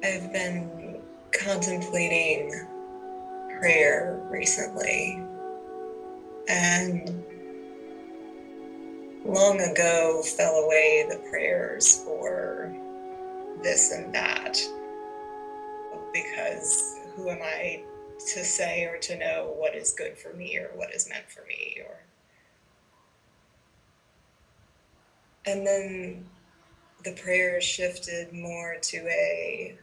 I've been contemplating prayer recently, and long ago fell away the prayers for this and that, because who am I to say or to know what is good for me or what is meant for me? And then the prayer shifted more to a,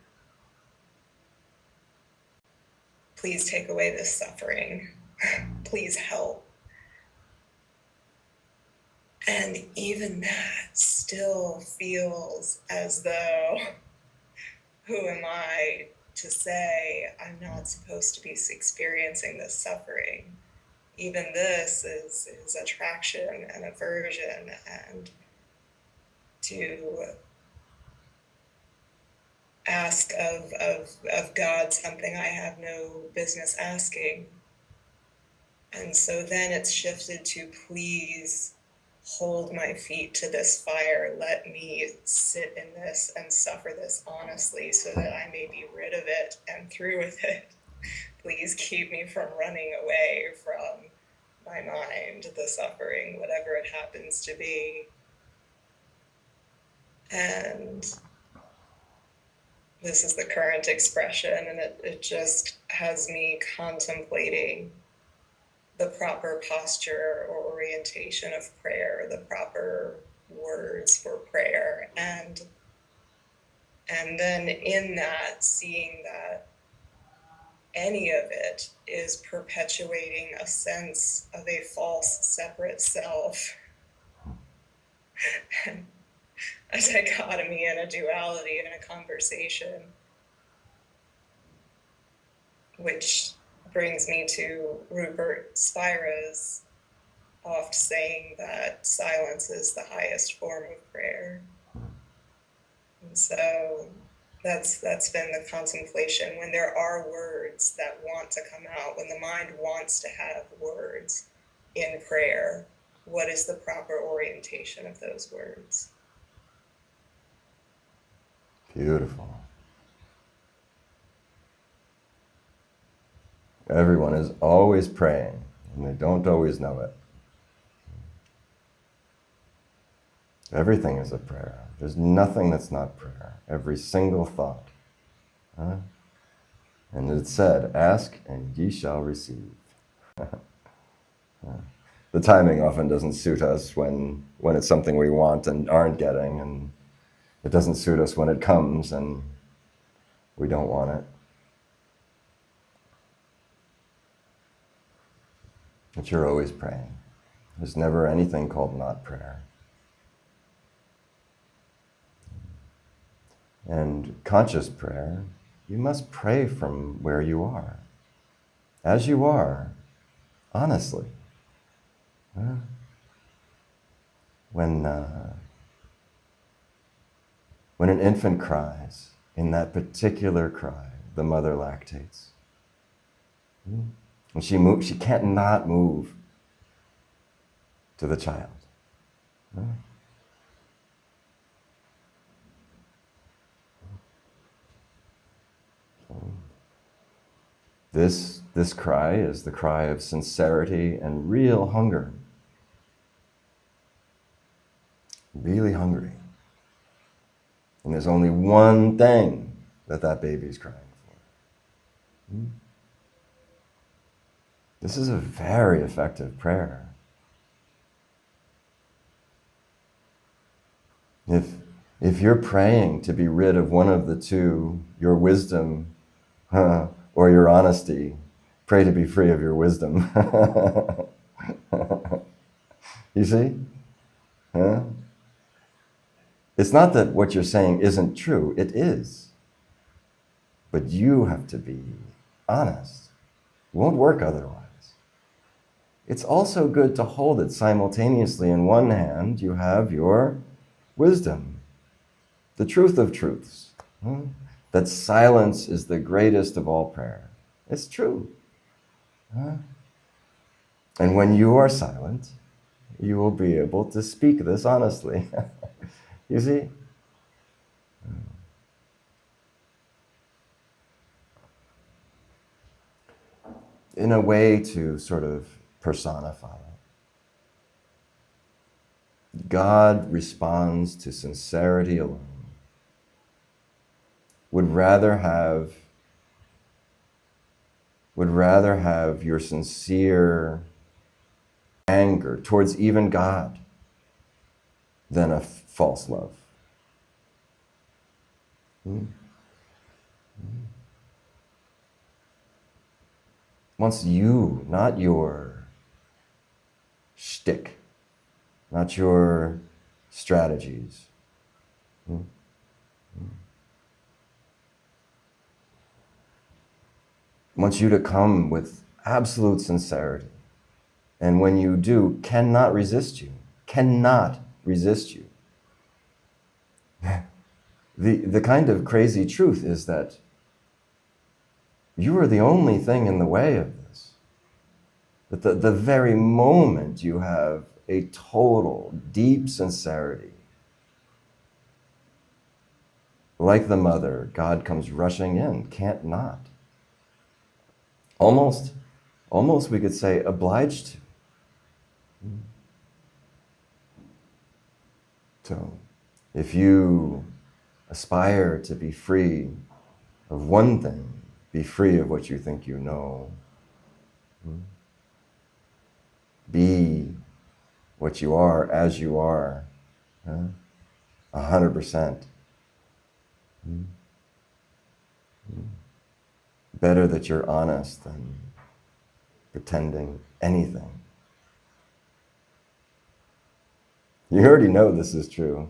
please take away this suffering, please help. And even that still feels as though, who am I to say I'm not supposed to be experiencing this suffering? Even this is attraction and aversion, and to ask of God something I have no business asking. And so then it's shifted to, please hold my feet to this fire. Let me sit in this and suffer this honestly so that I may be rid of it and through with it. Please keep me from running away from my mind, the suffering, whatever it happens to be. And this is the current expression, and it just has me contemplating the proper posture or orientation of prayer, the proper words for prayer, and then in that, seeing that any of it is perpetuating a sense of a false separate self, a dichotomy and a duality in a conversation, which brings me to Rupert Spira's oft saying that silence is the highest form of prayer. And so that's been the contemplation. When there are words that want to come out, when the mind wants to have words in prayer, what is the proper orientation of those words? Beautiful. Everyone is always praying, and they don't always know it. Everything is a prayer. There's nothing that's not prayer. Every single thought. And it said, ask and ye shall receive. The timing often doesn't suit us when it's something we want and aren't getting, and it doesn't suit us when it comes and we don't want it. But you're always praying. There's never anything called not prayer. And conscious prayer, you must pray from where you are, as you are, honestly. When an infant cries, in that particular cry, the mother lactates. And she can't not move to the child. This cry is the cry of sincerity and real hunger. Really hungry. And there's only one thing that baby's crying for. This is a very effective prayer. If you're praying to be rid of one of the two, your wisdom or your honesty, pray to be free of your wisdom. You see? It's not that what you're saying isn't true, it is. But you have to be honest. It won't work otherwise. It's also good to hold it simultaneously. In one hand, you have your wisdom, the truth of truths, that silence is the greatest of all prayer. It's true. And when you are silent, you will be able to speak this honestly. You see? in a way to sort of personify it. God responds to sincerity alone. Would rather have your sincere anger towards even God than a false love. Wants you, not your shtick, not your strategies. Wants you to come with absolute sincerity. And when you do, cannot resist you. Cannot resist you. The kind of crazy truth is that you are the only thing in the way of this. That the very moment you have a total, deep sincerity, like the mother, God comes rushing in, can't not. Almost we could say obliged to. So, if you aspire to be free of one thing, be free of what you think you know. Be what you are as you are, 100%. Better that you're honest than pretending anything. You already know this is true.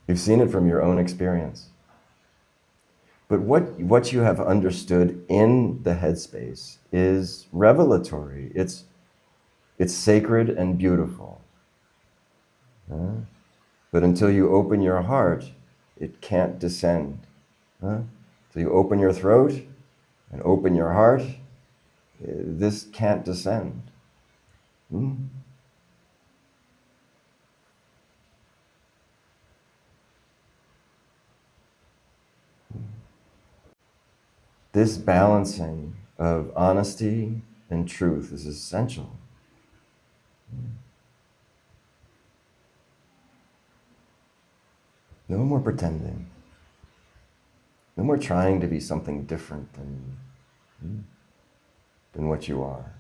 You've seen it from your own experience. But what you have understood in the headspace is revelatory. It's sacred and beautiful. But until you open your heart, it can't descend. So you open your throat and open your heart, this can't descend. This balancing of honesty and truth is essential. No more pretending. No more trying to be something different than what you are.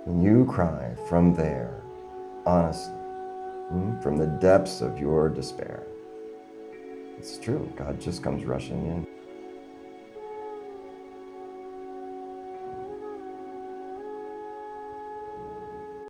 When you cry from there, honestly, from the depths of your despair, it's true, God just comes rushing in.